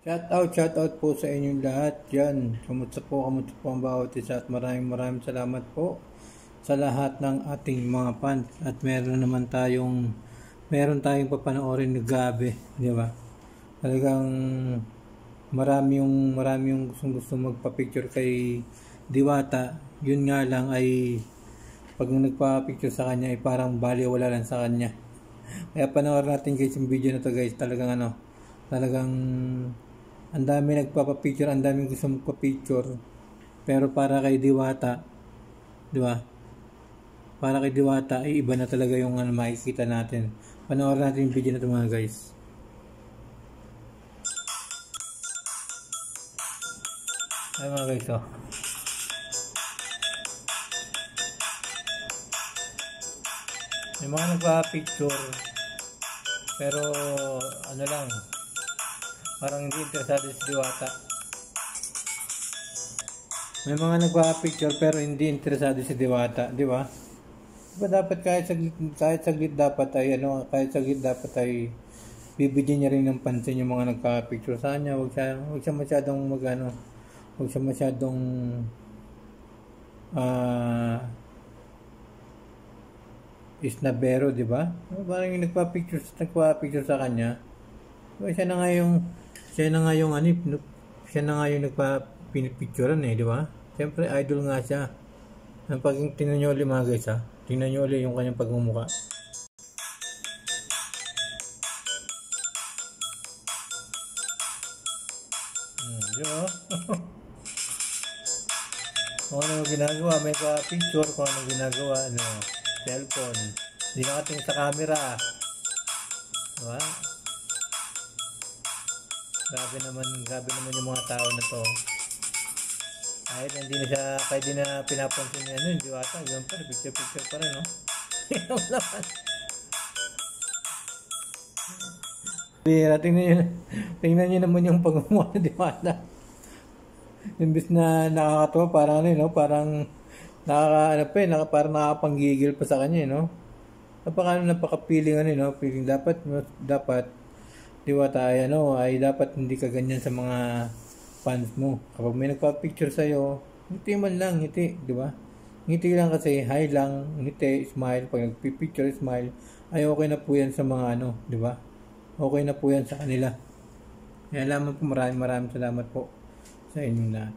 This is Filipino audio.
Shout out po sa inyong lahat yan. Kamusta po ang bawat isa at maraming salamat po sa lahat ng ating mga fans. At meron tayong papanoorin na gabi, di ba? Talagang marami yung gusto magpa-picture kay Diwata. Yun nga lang ay pag nagpa-picture sa kanya ay parang baliwala lang sa kanya. Kaya panoorin natin guys yung video na to guys. Talagang ang dami nagpapa-picture, ang daming gusto magpa-picture. Pero para kay Diwata, di ba? Para kay Diwata, ay iba na talaga yung makikita natin. Panoorin natin yung video na ito mga guys. Ay mga guys, oh. May mga nagpa-picture, pero ano lang, parang hindi interesado si Diwata. May mga nagpa-picture pero hindi interesado si Diwata, di ba? Diba dapat kahit saglit dapat ay bibigyan niya rin ng pansin yung mga nagpa-picture sa kanya. Huwag siya masyadong isnabero, di ba? Parang yung nagpa-picture sa kanya. Diba, siya na nga yung nagpa-pinipicturean di ba? Siyempre idol nga siya. Pag tingnan nyo ulit mga guys, tingnan nyo ulit yung kanyang pagmumukha. Di ba? Kung ano ginagawa, may pa-picture kung ano ginagawa, cellphone. Hindi nakatingin sa camera. Diba? Grabe naman yung mga tao na to. Kahit hindi na pinapansin niya yung Diwata, ganun pa rin, picture pa rin, no? Yung naman. Tingnan niyo naman yung pagmumukha ng Diwata. Imbis na nakakatawa, parang parang nakapanggigil pa sa kanya, no? Napaka-feeling feeling dapat Diwata ay dapat hindi ka ganyan sa mga fans mo. Kapag may nagpa-picture sa'yo, ngiti man lang, ngiti, di ba? Ngiti lang kasi, hi lang, ngiti, smile. Pag nagpipicture, smile, ay okay na po yan sa mga di ba? Okay na po yan sa kanila. Kaya lamang po, maraming salamat po sa inyong lahat.